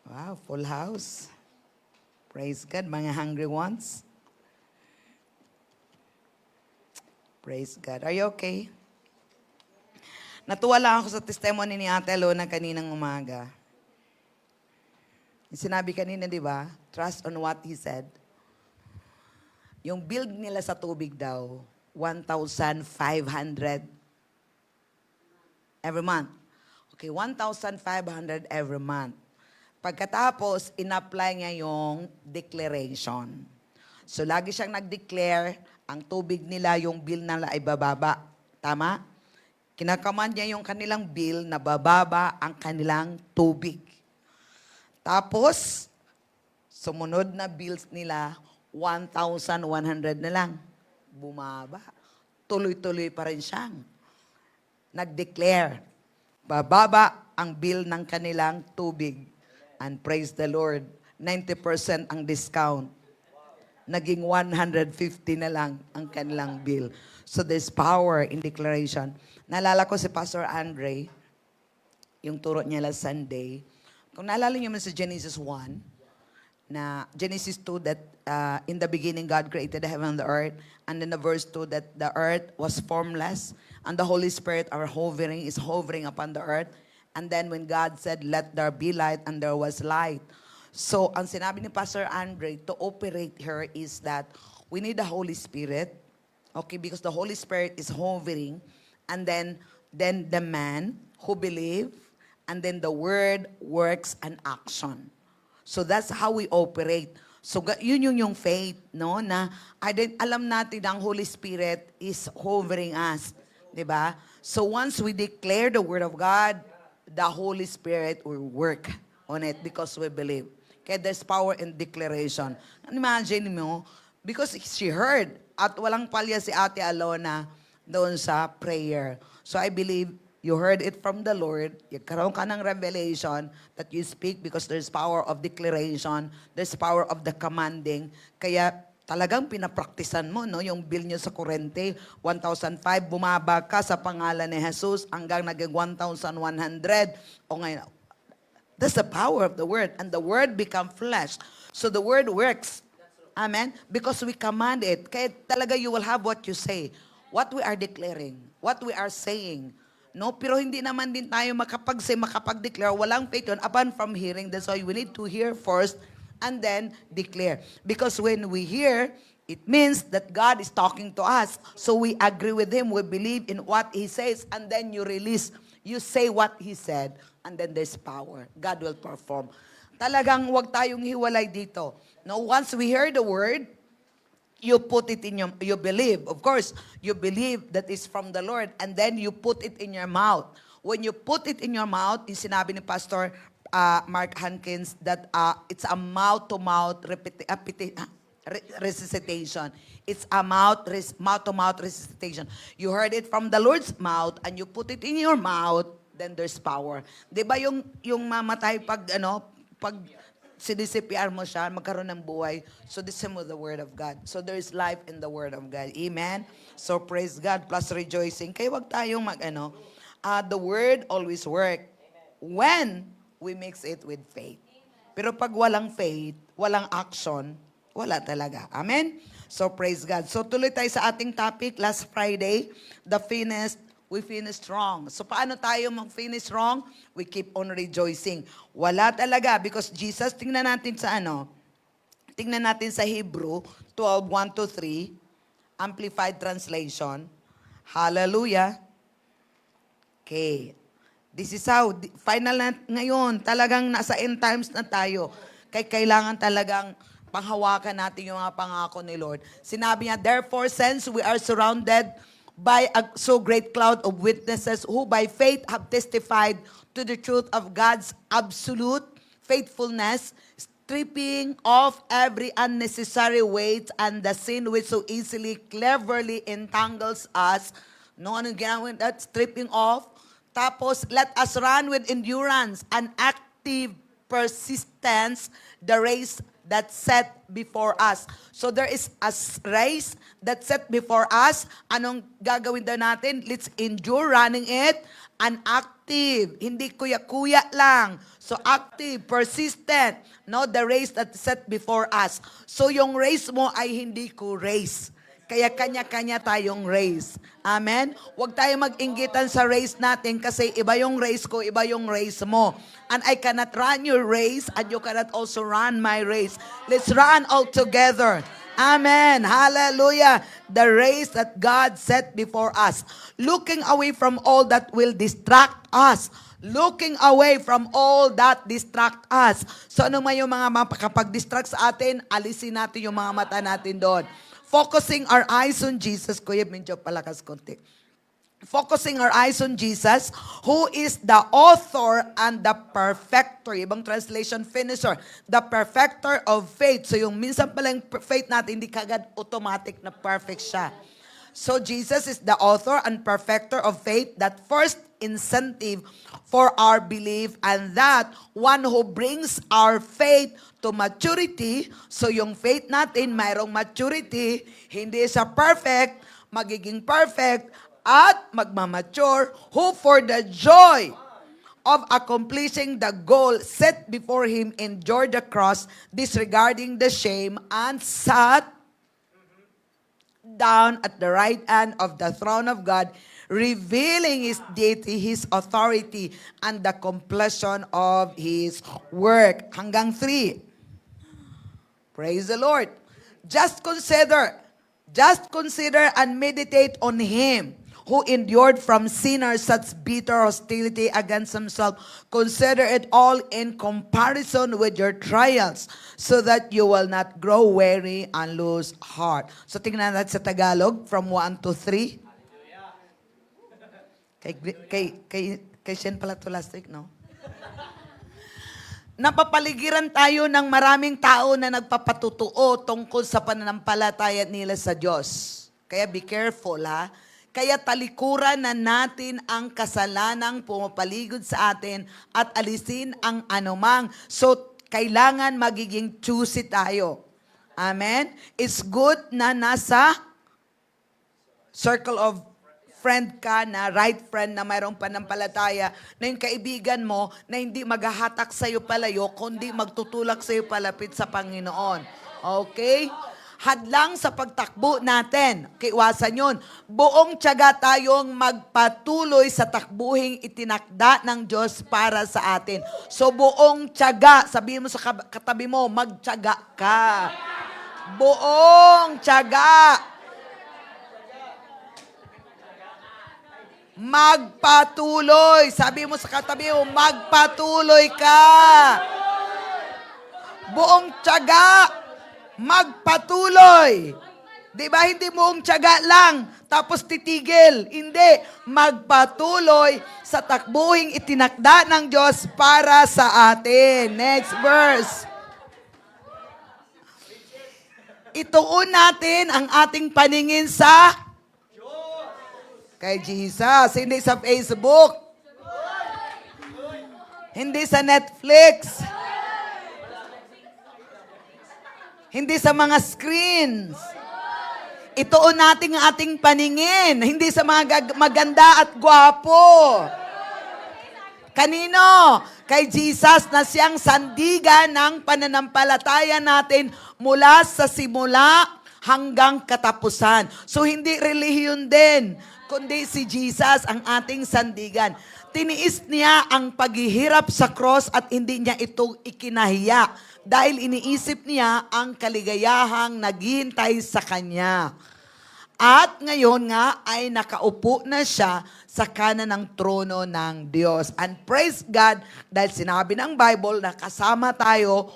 Wow, full house. Praise God, mga hungry ones. Praise God. Are you okay? Natuwa lang ako sa testimony ni Ate Alona kaninang umaga. Sinabi kanina, di ba? Trust on what He said. Yung build nila sa tubig daw, 1,500 every month. Okay, 1,500 every month. Pagkatapos, in-apply niya yung declaration. So, lagi siyang nag-declare, ang tubig nila, yung bill nila ay bababa. Tama? Kinakaman niya yung kanilang bill na bababa ang kanilang tubig. Tapos, sumunod na bills nila, 1,100 na lang. Bumaba. Tuloy-tuloy pa rin siyang nag-declare. Bababa ang bill ng kanilang tubig. And praise the Lord, 90% ang discount. Naging 150 na lang ang kanilang bill. So there's power in declaration. Naalala ko si Pastor Andre, yung turo niya last Sunday. Kung naalala niyo man sa Genesis 1, na Genesis 2 that in the beginning God created the heaven and the earth, and then the verse 2 that the earth was formless and the Holy Spirit is hovering upon the earth, and then when God said let there be light, and there was light. So ang sinabi ni Pastor Andre to operate here is that we need the Holy Spirit, okay, because the Holy Spirit is hovering, and then the man who believe, and then the word works and action. So that's how we operate. So yun yung faith, no? Na alam natin na ang Holy Spirit is hovering us, 'di ba? So once we declare the word of God, the Holy Spirit will work on it because we believe. Kaya there's power in declaration. Imagine mo, because she heard at walang palya si Ate Alona doon sa prayer. So I believe you heard it from the Lord. Karoon ka ng revelation that you speak because there's power of declaration. There's power of the commanding. Kaya talagang pinapraktisan mo, no? Yung bill nyo sa kurente, 1,005, bumaba ka sa pangalan ni Jesus hanggang naging 1,100. O ngayon, that's the power of the word. And the word become flesh. So the word works. Amen? Because we command it. Kaya talaga you will have what you say. What we are declaring. What we are saying. No, pero hindi naman din tayo makapag-declare. Walang faith yun upon from hearing. That's why we need to hear first and then declare. Because when we hear, it means that God is talking to us. So we agree with Him. We believe in what He says. And then you release. You say what He said. And then there's power. God will perform. Talagang wag tayong hiwalay dito. No, once we hear the word, you put it in you believe. Of course, you believe that is from the Lord, and then you put it in your mouth. When you put it in your mouth, yung sinabi ni Pastor Mark Hankins that it's a mouth-to-mouth resuscitation. It's a mouth-to-mouth resuscitation. You heard it from the Lord's mouth, and you put it in your mouth, then there's power. 'Di ba yung mamatay pag CPR mo siya, magkaroon ng buhay. So the same with the Word of God. So there is life in the Word of God. Amen? So praise God plus rejoicing. Kaya wag tayong the Word always work when we mix it with faith. Pero pag walang faith, walang action, wala talaga. Amen? So praise God. So tuloy tayo sa ating topic last Friday, we finish strong. So paano tayo mag-finish strong? We keep on rejoicing. Wala talaga because Jesus, tingnan natin sa Hebrew 12:1-3, Amplified Translation. Hallelujah. Okay. This is how, final na ngayon, talagang nasa end times na tayo. Kailangan talagang panghawakan natin yung mga pangako ni Lord. Sinabi niya, therefore, since we are surrounded by a so great cloud of witnesses who by faith have testified to the truth of God's absolute faithfulness, stripping off every unnecessary weight and the sin which so easily, cleverly entangles us. No, ano ginawin that? Stripping off. Tapos, let us run with endurance and active persistence the race that set before us. So there is a race that set before us. Anong gagawin daw natin? Let's endure running it and active, hindi kuya-kuya lang. So active, persistent, no, the race that set before us. So yung race mo ay hindi ko race. Kaya kanya-kanya tayong race. Amen? Huwag tayo mag-inggitan sa race natin kasi iba yung race ko, iba yung race mo. And I cannot run your race and you cannot also run my race. Let's run all together. Amen. Hallelujah. The race that God set before us. Looking away from all that will distract us. Looking away from all that distract us. So ano man yung mga makapag-distract sa atin, alisin natin yung mga mata natin doon. Focusing our eyes on Jesus. Kuya, medyo palakas konti. Focusing our eyes on Jesus, who is the author and the perfecter. Ibang translation, finisher. The perfecter of faith. So yung minsan palang faith natin, hindi kagad automatic na perfect siya. So Jesus is the author and perfecter of faith, that first incentive for our belief, and that one who brings our faith to maturity. So yung faith natin, mayroong maturity, hindi siya perfect, magiging perfect, at magmamature, who for the joy of accomplishing the goal set before him endured the cross, disregarding the shame, and sat down at the right hand of the throne of God, revealing his deity, his authority, and the completion of his work. Hanggang 3. Praise the Lord. Just consider and meditate on him who endured from sinners such bitter hostility against himself. Consider it all in comparison with your trials, so that you will not grow weary and lose heart. So tingnan natin sa Tagalog from 1 to 3. Kay Shen pala to last week, no? Napapaligiran tayo ng maraming tao na nagpapatutuo tungkol sa pananampalataya nila sa Diyos. Kaya be careful, ha? Kaya talikuran na natin ang kasalanang pumapaligid sa atin at alisin ang anumang. So, kailangan magiging choosy tayo. Amen? It's good na nasa circle of friend ka na, right friend na mayroong panampalataya, na yung kaibigan mo na hindi maghahatak sa'yo palayo, kundi magtutulak sa'yo palapit sa Panginoon. Okay? Hadlang sa pagtakbo natin. Iwasan yun. Buong tiyaga tayong magpatuloy sa takbuhing itinakda ng Diyos para sa atin. So buong tiyaga, sabihin mo sa katabi mo, magtiyaga ka. Buong tiyaga. Magpatuloy. Sabi mo sa katabi mo, magpatuloy ka. Buong tiyaga, magpatuloy. Di ba, hindi buong tiyaga lang, tapos titigil. Hindi, magpatuloy sa takbuhing itinakda ng Diyos para sa atin. Next verse. Ituon natin ang ating paningin sa kay Jesus, hindi sa Facebook, hindi sa Netflix, hindi sa mga screens. Ituon natin ang ating paningin, hindi sa mga maganda at gwapo. Kanino? Kay Jesus na siyang sandigan ng pananampalataya natin mula sa simula hanggang katapusan. So hindi relihiyon din, kundi si Jesus ang ating sandigan. Tiniis niya ang paghihirap sa cross at hindi niya ito ikinahiya dahil iniisip niya ang kaligayahang naghihintay sa kanya. At ngayon nga ay nakaupo na siya sa kanan ng trono ng Diyos. And praise God dahil sinabi ng Bible na kasama tayo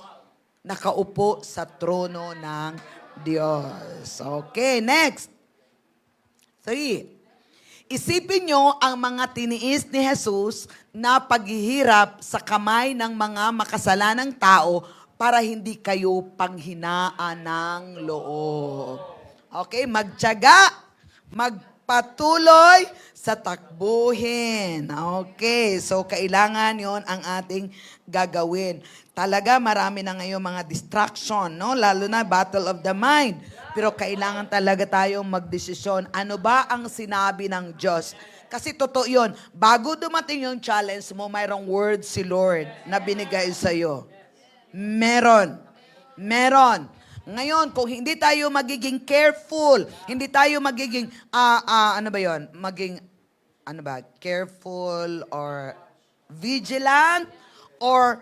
nakaupo sa trono ng Diyos. Okay, next. 3. Isipin nyo ang mga tiniis ni Jesus na paghihirap sa kamay ng mga makasalanang tao para hindi kayo panghinaan ng loob. Okay, magtiyaga, magpatuloy sa takbuhin. Okay, so kailangan yon ang ating gagawin. Talaga marami na ngayon mga distraction, no? Lalo na battle of the mind. Pero kailangan talaga tayong magdesisyon. Ano ba ang sinabi ng Diyos? Kasi totoo yun. Bago dumating yung challenge mo, mayroong word si Lord na binigay sa'yo. Meron. Meron. Ngayon, kung hindi tayo magiging careful, hindi tayo magiging, ano ba yon? Careful or vigilant, or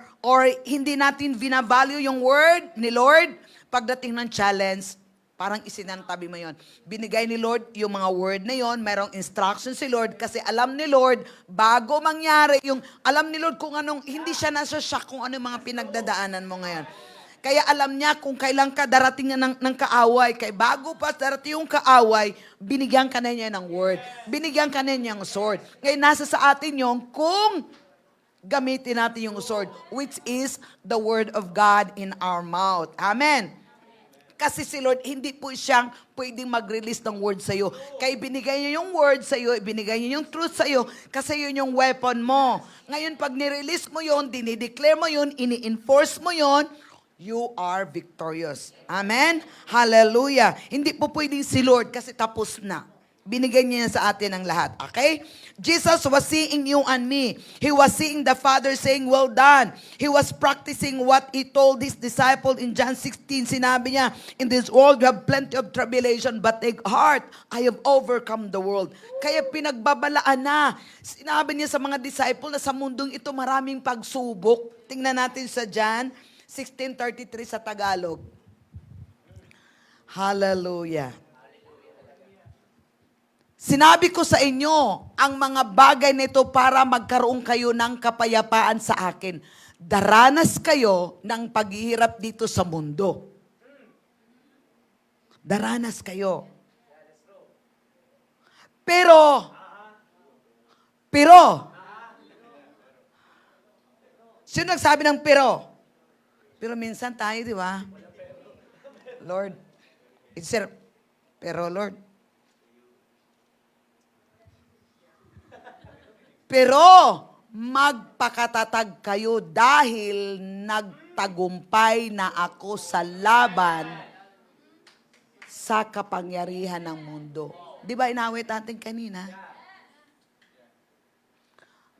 hindi natin binavalue yung word ni Lord, pagdating ng challenge, parang isinantabi mo yon. Binigay ni Lord yung mga word na yon, mayroong instruction si Lord, kasi alam ni Lord, bago mangyari yung, alam ni Lord kung anong, hindi siya nasa-shock kung ano yung mga pinagdadaanan mo ngayon. Kaya alam niya kung kailan ka darating ng kaaway. Kaya bago pa darating yung kaaway, binigyan ka na niya ng word. Binigyan ka na niya ng sword. Ngayon, nasa sa atin yung kung gamitin natin yung sword, which is the word of God in our mouth. Amen. Kasi si Lord, hindi po siyang pwedeng mag-release ng word sa'yo. Kaya ibinigay niya yung word sa'yo, ibinigay niya yung truth sa'yo, kasi yun yung weapon mo. Ngayon, pag nirelease mo yun, dinideclare mo yun, ini-enforce mo yun, you are victorious. Amen? Hallelujah. Hindi po pwedeng si Lord kasi tapos na. Binigay niya sa atin ang lahat. Okay? Jesus was seeing you and me. He was seeing the Father saying, well done. He was practicing what He told His disciple in John 16. Sinabi niya, in this world you have plenty of tribulation, but take heart, I have overcome the world. Kaya pinagbabalaan na. Sinabi niya sa mga disciple na sa mundong ito maraming pagsubok. Tingnan natin sa John 16:33 sa Tagalog. Hallelujah. Sinabi ko sa inyo ang mga bagay nito para magkaroon kayo ng kapayapaan sa akin. Daranas kayo ng paghihirap dito sa mundo. Daranas kayo. Pero, sino nagsabi ng pero? Pero minsan tayo, di ba? Lord, pero Lord, pero magpakatatag kayo dahil nagtagumpay na ako sa laban sa kapangyarihan ng mundo. Di ba inawit natin kanina?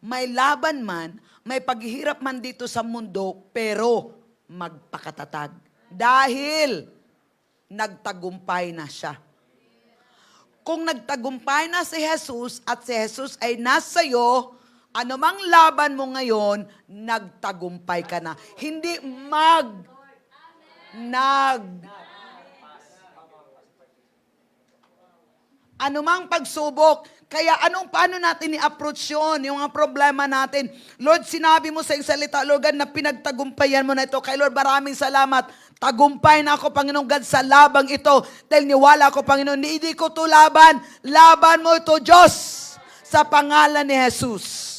May laban man, may paghihirap man dito sa mundo, pero magpakatatag. Dahil nagtagumpay na siya. Kung nagtagumpay na si Jesus at si Jesus ay nasa iyo, anumang laban mo ngayon, nagtagumpay ka na. Hindi anumang pagsubok. Kaya paano natin i-approach yun, yung mga problema natin? Lord, sinabi mo sa iyong salita, Lord God, na pinagtagumpayan mo na ito. Kay Lord, maraming salamat. Tagumpay na ako, Panginoon God, sa labang ito. Dahil niwala ako, Panginoon, hindi ko ito laban. Laban mo ito, Diyos, sa pangalan ni Jesus.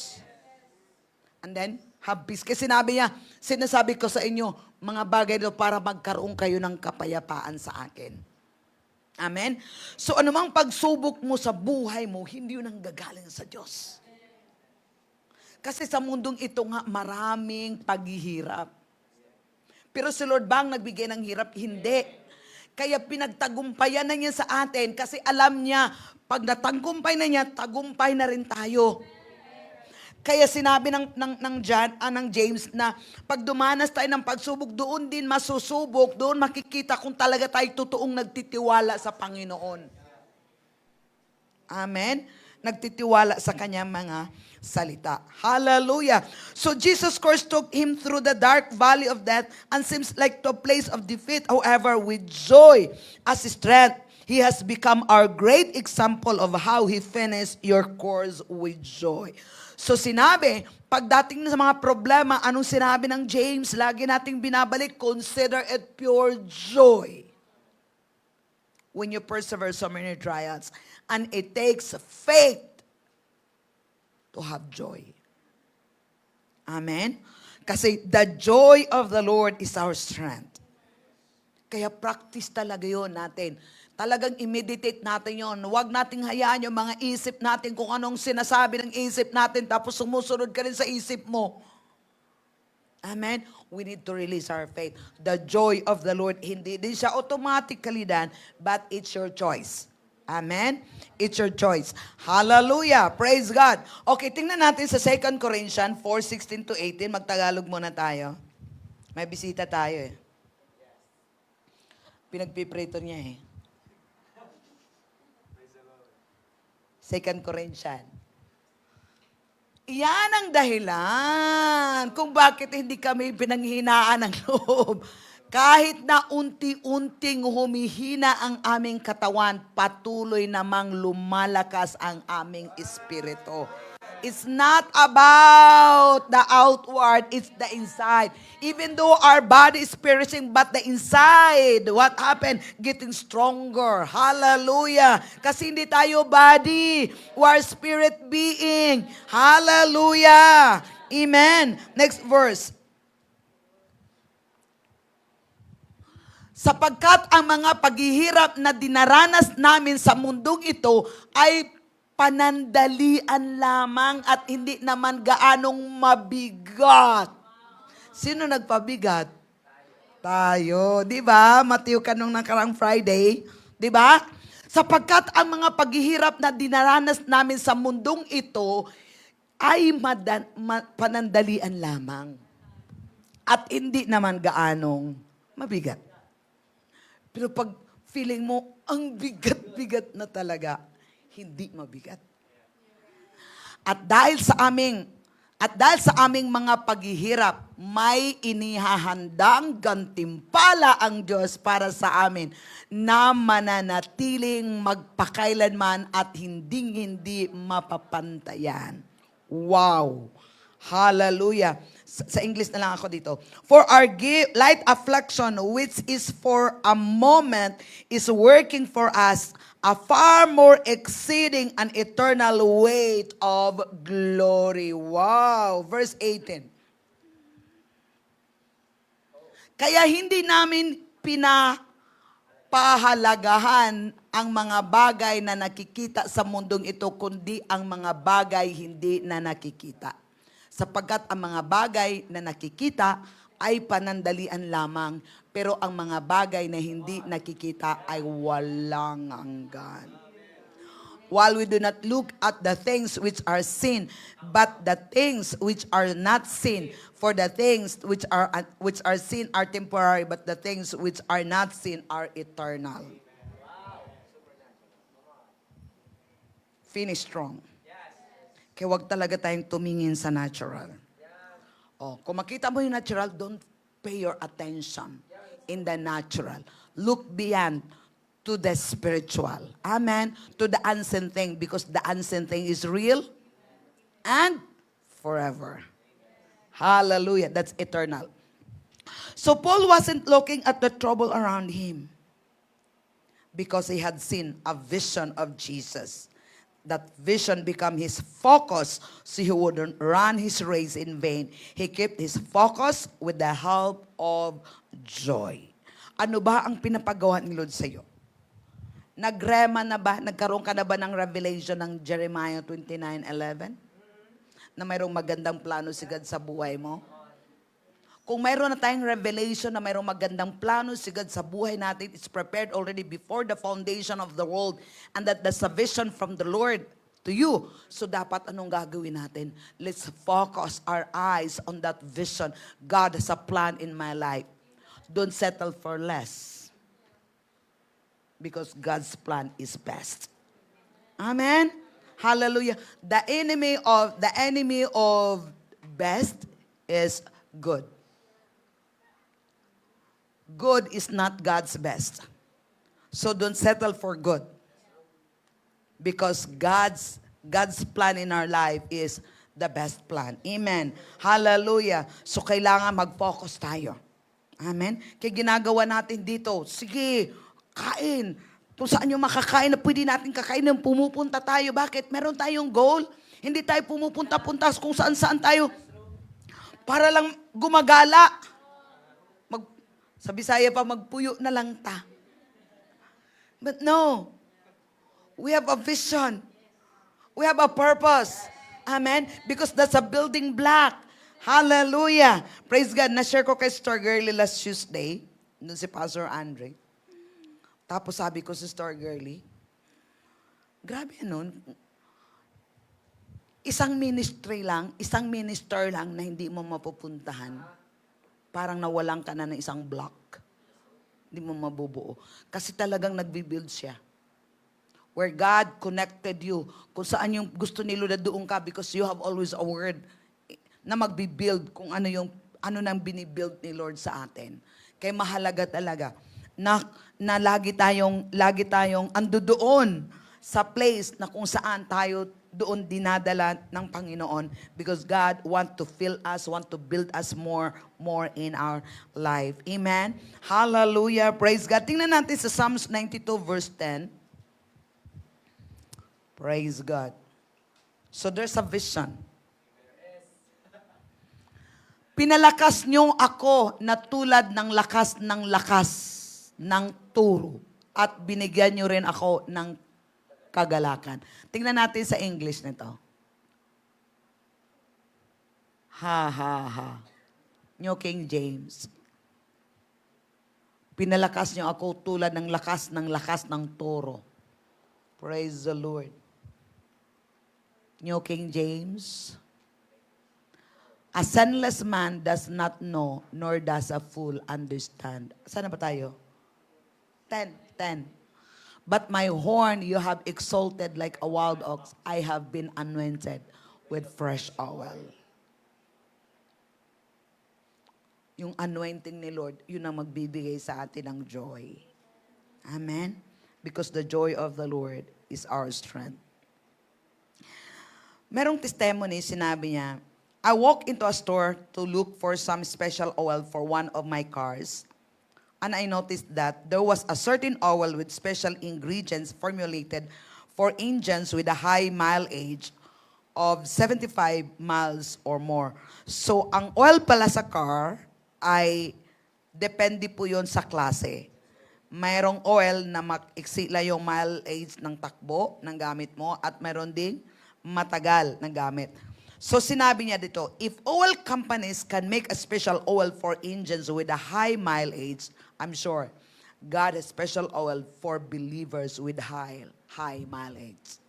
And then, have peace. Kasi sinabi niya, sinasabi ko sa inyo, mga bagay ito para magkaroon kayo ng kapayapaan sa akin. Amen? So, anumang pagsubok mo sa buhay mo, hindi yun ang gagaling sa Diyos. Kasi sa mundong ito nga, maraming paghihirap. Pero si Lord bang nagbigay ng hirap? Hindi. Kaya pinagtagumpayan na niya sa atin kasi alam niya, pag natagumpay na niya, tagumpay na rin tayo. Kaya sinabi ng James na pag dumanas tayo ng pagsubok, doon din masusubok, doon makikita kung talaga tayo totoong nagtitiwala sa Panginoon. Amen? Nagtitiwala sa kanyang mga salita. Hallelujah. So Jesus Christ took him through the dark valley of death and seems like to a place of defeat. However, with joy as strength, He has become our great example of how He finished your course with joy. So sinabi, pagdating sa mga problema, anong sinabi ng James? Lagi nating binabalik, consider it pure joy when you persevere so many trials. And it takes faith to have joy. Amen? Kasi the joy of the Lord is our strength. Kaya practice talaga yun natin. Talagang i-meditate natin yun. Huwag nating hayaan yung mga isip natin kung anong sinasabi ng isip natin tapos sumusunod ka rin sa isip mo. Amen? We need to release our faith. The joy of the Lord, hindi din siya automatically done, but it's your choice. Amen? It's your choice. Hallelujah. Praise God. Okay, tingnan natin sa 2 Corinthians 4:16 to 18. Magtagalog muna tayo. May bisita tayo eh. Pinagpiprito niya eh. 2 Corinthians. Iyan ang dahilan kung bakit hindi kami pinanghinaan ng loob. Kahit na unti-unting humihina ang aming katawan, patuloy namang lumalakas ang aming espiritu. It's not about the outward, it's the inside. Even though our body is perishing, but the inside, what happened? Getting stronger. Hallelujah. Kasi hindi tayo body, we are spirit being. Hallelujah. Amen. Next verse. Sapagkat ang mga paghihirap na dinaranas namin sa mundong ito ay panandalian lamang at hindi naman gaanong mabigat. Sino nagpabigat? Tayo. Di ba? Matthew ka nung nakarang Friday. Di ba? Sapagkat ang mga paghihirap na dinaranas namin sa mundong ito ay panandalian lamang. At hindi naman gaanong mabigat. Pero pag feeling mo, ang bigat-bigat na talaga, hindi mabigat. At dahil sa aming mga paghihirap, may inihahandang gantimpala ang Diyos para sa amin na mananatiling magpakailanman at hinding-hindi mapapantayan. Wow! Hallelujah! Sa English na lang ako dito. For our light affliction, which is for a moment, is working for us a far more exceeding and eternal weight of glory. Wow! Verse 18. Kaya hindi namin pinapahalagahan ang mga bagay na nakikita sa mundong ito, kundi ang mga bagay hindi na nakikita. Sapagkat ang mga bagay na nakikita ay panandalian lamang, pero ang mga bagay na hindi nakikita ay walang hanggan. While we do not look at the things which are seen, but the things which are not seen. For the things which are seen are temporary, but the things which are not seen are eternal. Finish strong. Kaya wag talaga tayong tumingin sa natural. Oh, kung makita mo yung natural, don't pay your attention in the natural. Look beyond to the spiritual. Amen? To the unseen thing, because the unseen thing is real and forever. Hallelujah. That's eternal. So Paul wasn't looking at the trouble around him because he had seen a vision of Jesus. That vision became his focus so he wouldn't run his race in vain. He kept his focus with the help of joy. Ano ba ang pinapagawa ni Lord sa iyo? Nagrema na ba? Nagkaroon ka na ba ng revelation ng Jeremiah 29:11? Na mayroong magandang plano si God sa buhay mo? Kung mayroon na tayong revelation na mayroong magandang plano si God sa buhay natin, it's prepared already before the foundation of the world, and that there's a vision from the Lord to you. So dapat anong gagawin natin? Let's focus our eyes on that vision. God has a plan in my life. Don't settle for less. Because God's plan is best. Amen? Hallelujah. The enemy of best is good. Good is not God's best. So don't settle for good. Because God's plan in our life is the best plan. Amen. Hallelujah. So kailangan mag-focus tayo. Amen. Kaya ginagawa natin dito, sige, kain. Kung saan yung makakain na pwede natin kakain, pumupunta tayo. Bakit? Meron tayong goal. Hindi tayo pumupunta-punta kung saan-saan tayo. Para lang gumagala. Sa Bisaya pa, magpuyo na lang ta. But no. We have a vision. We have a purpose. Amen? Because that's a building block. Hallelujah. Praise God. Na-share ko kay Sister Girlie last Tuesday. Doon si Pastor Andre. Tapos sabi ko si Sister Girlie, Grabe nun. Isang ministry lang, isang minister lang na hindi mo mapupuntahan. Parang nawalan ka na ng isang block. Hindi mo mabubuo. Kasi talagang nagbibuild siya. Where God connected you. Kung saan yung gusto ni Lord na doon ka because you have always a word na magbibuild kung ano nang binibuild ni Lord sa atin. Kaya mahalaga talaga na lagi tayong ando doon sa place na kung saan tayo doon dinadala ng Panginoon because God want to fill us, want to build us more in our life. Amen? Hallelujah. Praise God. Tingnan natin sa Psalms 92 verse 10. Praise God. So there's a vision. Pinalakas niyo ako na tulad ng lakas ng turo at binigyan niyo rin ako ng kagalakan. Tingnan natin sa English nito. Ha. New King James. Pinalakas niyo ako tulad ng lakas ng toro. Praise the Lord. New King James. A senseless man does not know, nor does a fool understand. Saan na ba tayo? 10. But my horn you have exalted like a wild ox. I have been anointed with fresh oil. Yung anointing ni Lord, yun ang magbibigay sa atin ng joy. Amen? Because the joy of the Lord is our strength. Merong testimony, sinabi niya, I walked into a store to look for some special oil for one of my cars. And I noticed that there was a certain oil with special ingredients formulated for engines with a high mileage of 75 miles or more. So, ang oil pala sa car ay depende po yon sa klase. Mayroong oil na mag-exila yung mileage ng takbo ng gamit mo at mayroon ding matagal na gamit. So sinabi niya dito, if oil companies can make a special oil for engines with a high mileage, I'm sure God has special oil for believers with high mileage.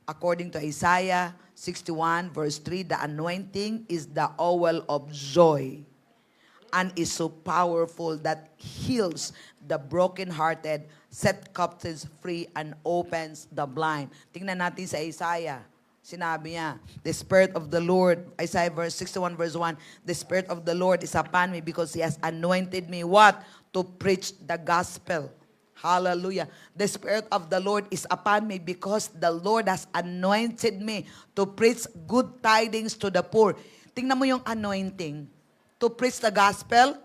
According to Isaiah 61 verse 3, the anointing is the oil of joy and is so powerful that heals the brokenhearted, set captives free, and opens the blind. Tingnan natin sa Isaiah. Sinabi niya, the Spirit of the Lord, Isaiah 61 verse 1, the Spirit of the Lord is upon me because He has anointed me, what? To preach the gospel. Hallelujah. The Spirit of the Lord is upon me because the Lord has anointed me to preach good tidings to the poor. Tingnan mo yung anointing. To preach the gospel.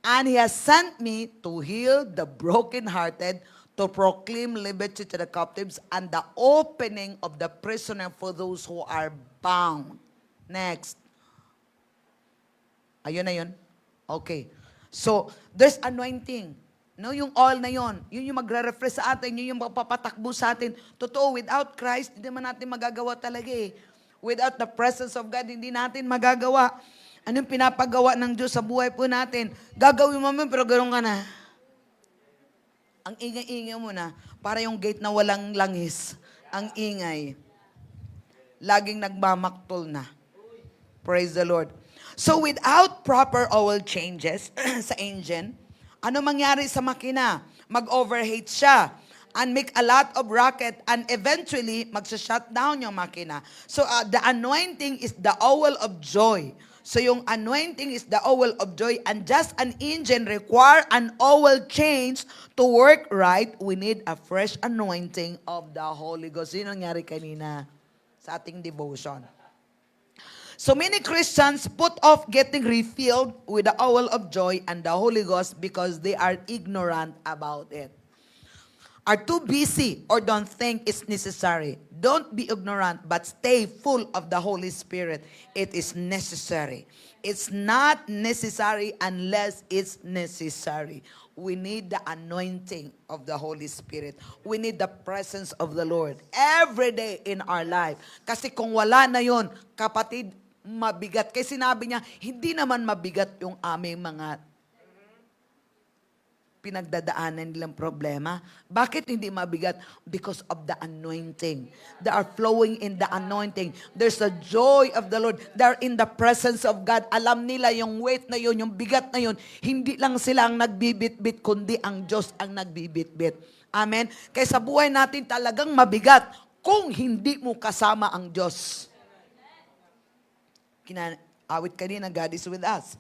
And He has sent me to heal the brokenhearted, to proclaim liberty to the captives and the opening of the prisoner for those who are bound. Next. Ayun na yun? Okay. So, there's anointing. No, yung oil na yun yung magre-refresh sa atin, yun yung mapapatakbo sa atin. Totoo, without Christ, hindi man natin magagawa talaga eh. Without the presence of God, hindi natin magagawa. Anong pinapagawa ng Diyos sa buhay po natin? Gagawin mo man, pero ganoon ka na. Ang ingay-ingay mo na, para yung gate na walang langis. Ang ingay. Laging nagmamaktol na. Praise the Lord. So without proper oil changes sa engine, ano mangyari sa makina? Mag-overheat siya and make a lot of racket and eventually magsa-shut down yung makina. So the anointing is the oil of joy. So yung anointing is the oil of joy, and just an engine require an oil change to work right. We need a fresh anointing of the Holy Ghost. Yun ang nangyari kanina sa ating devotion. So many Christians put off getting refilled with the oil of joy and the Holy Ghost because they are ignorant about it. Are too busy or don't think it's necessary. Don't be ignorant, but stay full of the Holy Spirit. It is necessary. It's not necessary unless it's necessary. We need the anointing of the Holy Spirit. We need the presence of the Lord every day in our life. Kasi kung wala na yon, kapatid, mabigat. Kasi sinabi niya, hindi naman mabigat yung aming mga pinagdadaanan nilang problema. Bakit hindi mabigat? Because of the anointing. They are flowing in the anointing. There's a joy of the Lord. They're in the presence of God. Alam nila yung weight na yun, yung bigat na yun. Hindi lang sila ang nagbibit-bit, kundi ang Diyos ang nagbibit-bit. Amen? Kaya sa buhay natin talagang mabigat kung hindi mo kasama ang Diyos. Awit kanina, God is with us.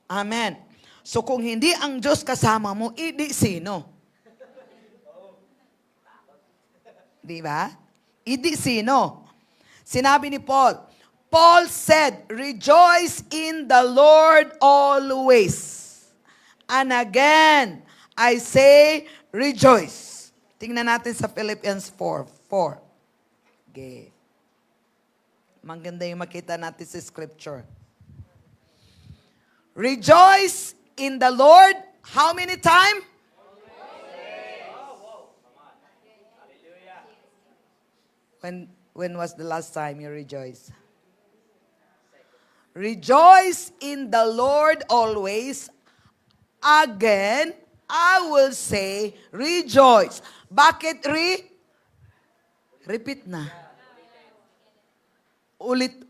Amen. So kung hindi ang Diyos kasama mo, idi sino? Di ba? Idi sino? Sinabi ni Paul, Paul said, rejoice in the Lord always. And again, I say, rejoice. Tingnan natin sa Philippians 4:4. Okay. Maganda yung makita natin sa scripture. Rejoice in the Lord, how many times? When was the last time you rejoiced? Rejoice in the Lord always. Again, I will say, rejoice. Bakit repeat na.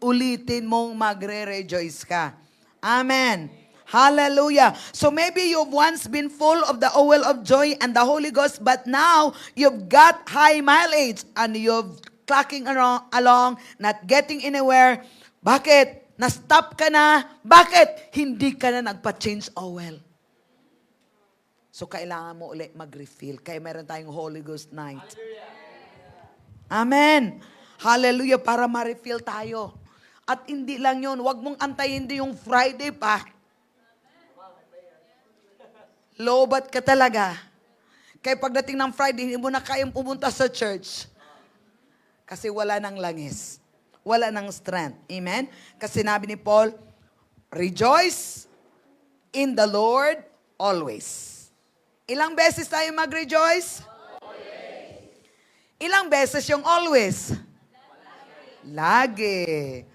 Ulitin mong magre-rejoice ka. Amen. Hallelujah. So maybe you've once been full of the oil of joy and the Holy Ghost, but now you've got high mileage and you're clocking along, not getting anywhere. Bakit? Na-stop ka na. Bakit? Hindi ka na nagpa-change oil. So kailangan mo ulit mag-refill. Kaya meron tayong Holy Ghost night. Amen. Hallelujah. Para ma-refill tayo. At hindi lang yun. Huwag mong antayin din yung Friday pa. Lobat ka talaga. Kaya pagdating ng Friday, hindi mo na kayang pumunta sa church. Kasi wala nang langis. Wala nang strength. Amen? Kasi sinabi ni Paul, rejoice in the Lord always. Ilang beses tayo mag-rejoice? Always. Ilang beses yung always? Lagi.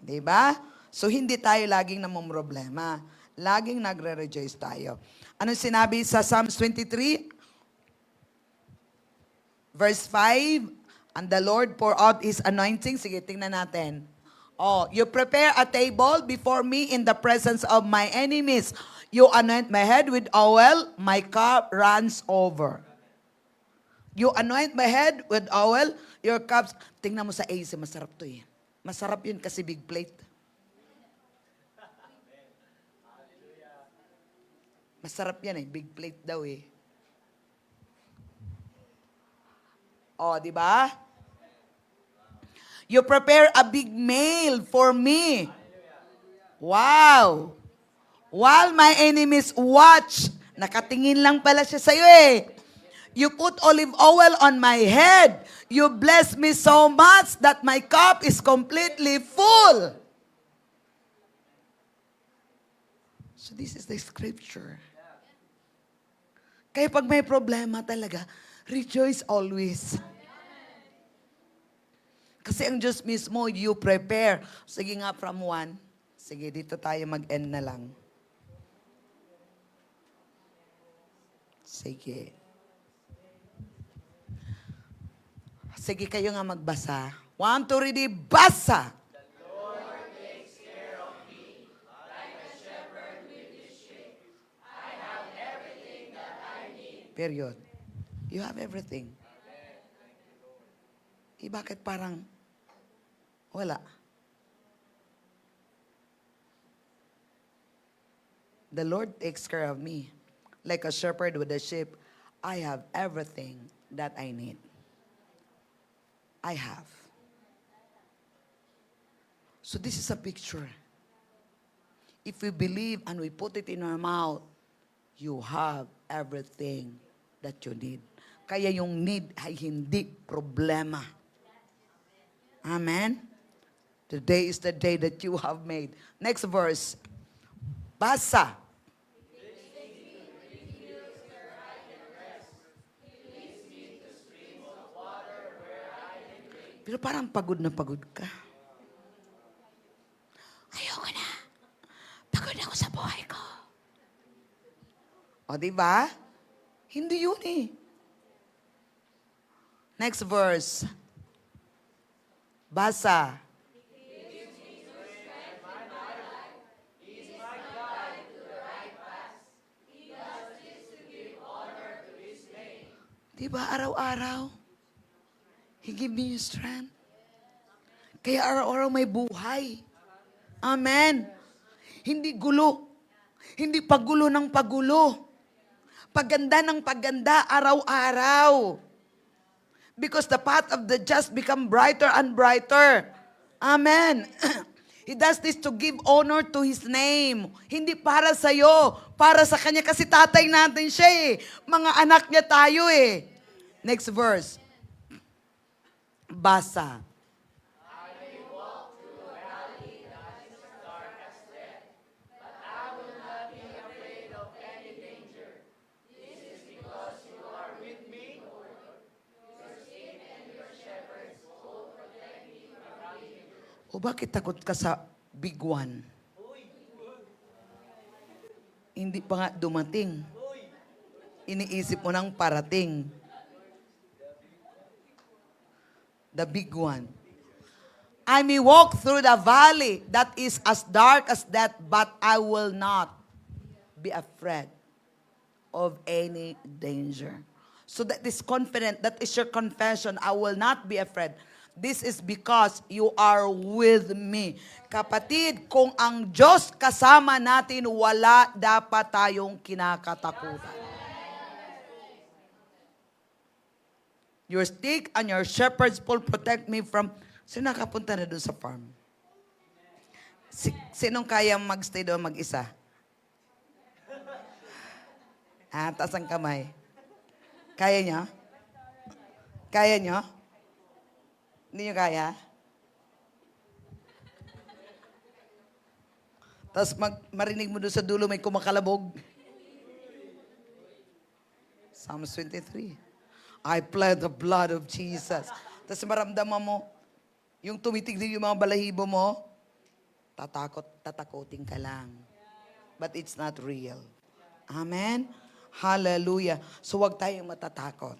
Diba? So, hindi tayo laging namumroblema. Laging nagre-rejoice tayo. Anong sinabi sa Psalms 23? Verse 5, and the Lord pour out His anointing. Sige, tingnan natin. Oh, you prepare a table before me in the presence of my enemies. You anoint my head with oil, my cup runs over. You anoint my head with oil, your cups. Tingnan mo sa AC, masarap to eh. Masarap yun kasi big plate. Masarap yan eh, big plate daw eh. Oh, di ba? You prepare a big meal for me. Wow! While my enemies watch, nakatingin lang pala siya sa'yo eh. You put olive oil on my head. You bless me so much that my cup is completely full. So this is the scripture. Kaya pag may problema talaga, rejoice always. Kasi ang Diyos mismo, you prepare. Sige nga from 1. Sige, dito tayo mag-end na lang. Sige. Sige kayo nga magbasa. 1, 2, ready, basa! The Lord takes care of me, like a shepherd with his sheep. I have everything that I need. Period. You have everything. Bakit parang wala? The Lord takes care of me, like a shepherd with a sheep. I have everything that I need. I have. So this is a picture. If we believe and we put it in our mouth, you have everything that you need. Kaya yung need ay hindi problema. Amen? Today is the day that you have made. Next verse. Basa. Pero parang pagod na pagod ka. Ayoko na. Pagod ako sa buhay ko. O, di ba? Hindi yun eh. Next verse. Basa. Diba araw-araw? He give me strength. Kaya araw-araw may buhay. Amen. Hindi gulo. Hindi pagulo ng pagulo. Paganda ng paganda araw-araw. Because the path of the just become brighter and brighter. Amen. He does this to give honor to His name. Hindi para sa'yo, para sa Kanya. Kasi tatay natin siya eh. Mga anak niya tayo eh. Next verse. Basa. O bakit takot ka sa big one? Hindi pa nga dumating. Iniisip mo nang parating. The big one. I may walk through the valley that is as dark as death, but I will not be afraid of any danger. So that is confident, that is your confession, I will not be afraid. This is because you are with me. Kapatid, kung ang Diyos kasama natin, wala dapat tayong kinakatakutan. Your stick and your shepherd's pole protect me from... Sino nakapunta na doon sa farm? Sinong kaya magstay doon mag-isa? Taas ang kamay. Kaya niya? Kaya niyo? Hindi niyo kaya? Tapos marinig mo doon sa dulo may kumakalabog. Psalms 23. I plead the blood of Jesus. Tapos maramdaman mo, yung tumitigil yung mga balahibo mo, tatakotin ka lang. But it's not real. Amen? Hallelujah. So wag tayong matatakot.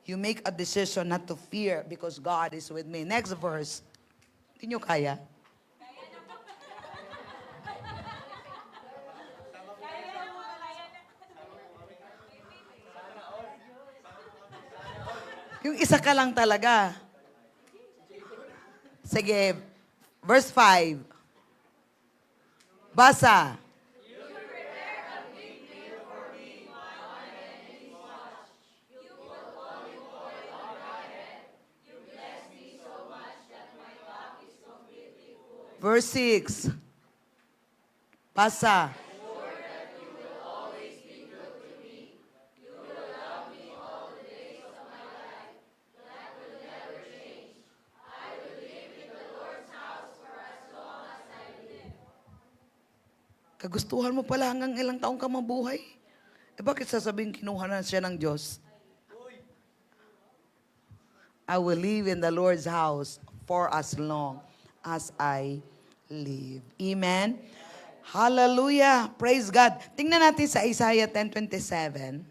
You make a decision not to fear because God is with me. Next verse. Hindi nyo kaya? Yung isa ka lang talaga. Sige. Verse 5. Basa. Verse 6. Basa. Kagustuhan mo pala hanggang ilang taong ka mabuhay? Bakit sasabihin kinuha na siya ng Diyos? I will live in the Lord's house for as long as I live. Amen? Hallelujah! Praise God! Tingnan natin sa Isaiah 10:27.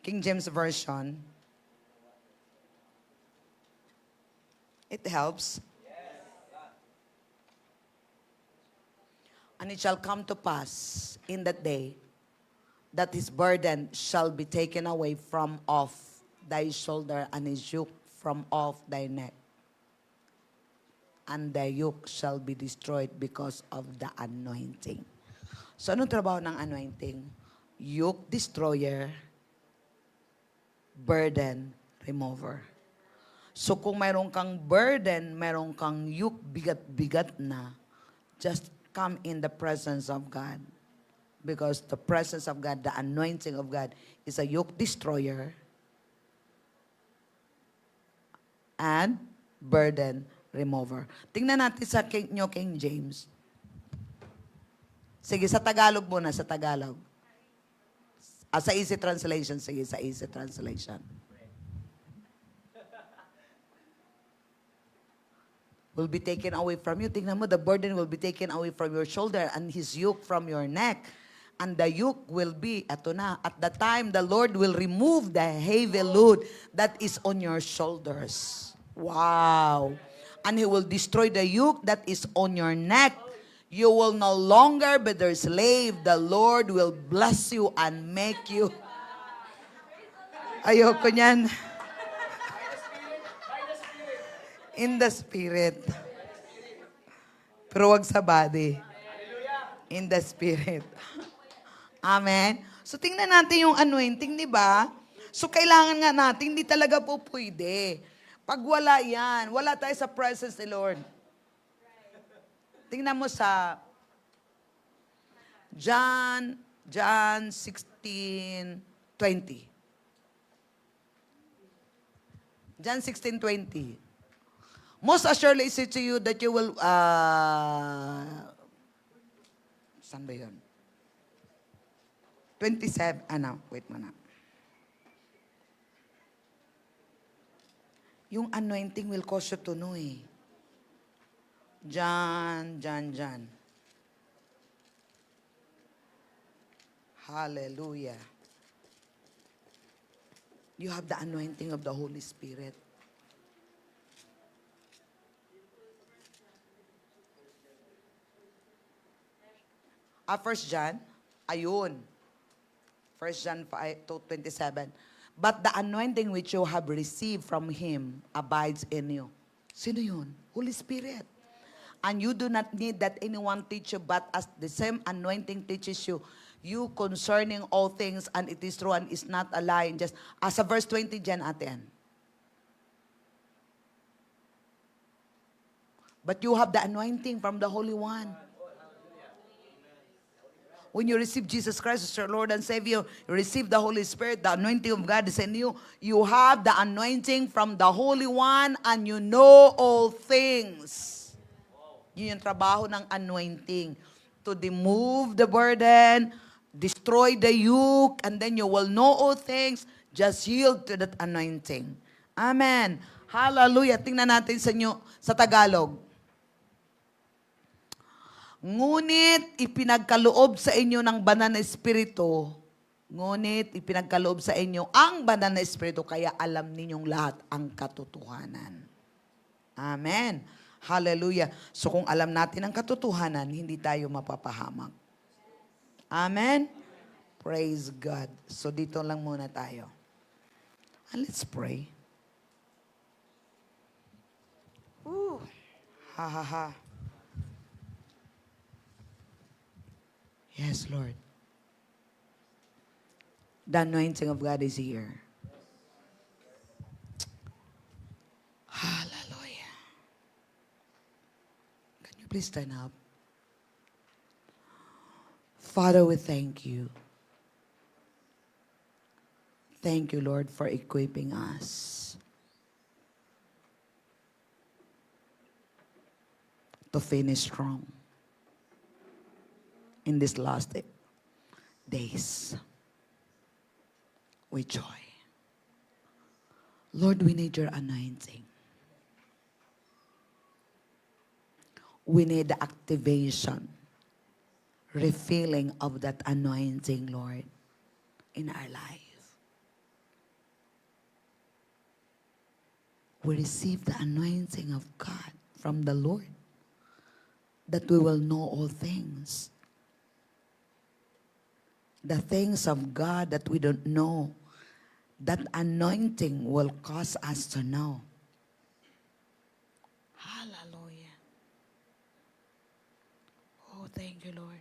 King James Version. It helps. And it shall come to pass in that day that his burden shall be taken away from off thy shoulder and his yoke from off thy neck. And the yoke shall be destroyed because of the anointing. So anong trabaho ng anointing? Yoke destroyer, burden remover. So kung mayroon kang burden, mayroon kang yoke bigat-bigat na, just come in the presence of God. Because the presence of God, the anointing of God, is a yoke destroyer and burden remover. Tingnan natin sa King James. Sige, sa Tagalog muna, sa Tagalog. Sa Easy Translation, sige, sa Easy Translation. Will be taken away from you. Tingnan mo, the burden will be taken away from your shoulder and his yoke from your neck. And the yoke will be, eto na, at the time the Lord will remove the heavy load that is on your shoulders. Wow. And He will destroy the yoke that is on your neck. You will no longer be their slave. The Lord will bless you and make you. Ayoko niyan. In the spirit. Pero wag sa body. In the spirit. Amen? So, tingnan natin yung anointing, di ba? So, kailangan nga natin, hindi talaga po pwede. Pag wala yan, wala tayo sa presence ni Lord. Tingnan mo sa John 16:20. John 16:20. Most assuredly I say to you that you will, saan ba yun? 27, wait muna. Yung anointing will cause you to know eh. John. Hallelujah. You have the anointing of the Holy Spirit. First John, ayun. 1 John 5:27. But the anointing which you have received from Him abides in you. Sino yun? Holy Spirit. And you do not need that anyone teach you, but as the same anointing teaches you, you concerning all things, and it is true and is not a lie. Just, sa verse 20 dyan atin. But you have the anointing from the Holy One. When you receive Jesus Christ as your Lord and Savior, you receive the Holy Spirit, the anointing of God is in you. You have the anointing from the Holy One and you know all things. Yun yung trabaho ng anointing. To remove the burden, destroy the yoke, and then you will know all things. Just yield to that anointing. Amen. Hallelujah. Tingnan natin sa Tagalog. Ngunit ipinagkaloob sa inyo ng banal na Espiritu, ang banal na Espiritu, kaya alam ninyong lahat ang katotohanan. Amen. Hallelujah. So kung alam natin ang katotohanan, hindi tayo mapapahamak. Amen. Praise God. So dito lang muna tayo. And let's pray. Woo. Ha ha ha. Yes, Lord. The anointing of God is here. Hallelujah. Can you please stand up? Father, we thank you. Thank you, Lord, for equipping us to finish strong in these last days with joy. Lord, we need your anointing. We need the activation, refilling of that anointing, Lord, in our life. We receive the anointing of God from the Lord, that we will know all things. The things of God that we don't know, that anointing will cause us to know. Hallelujah. Oh, thank you, Lord.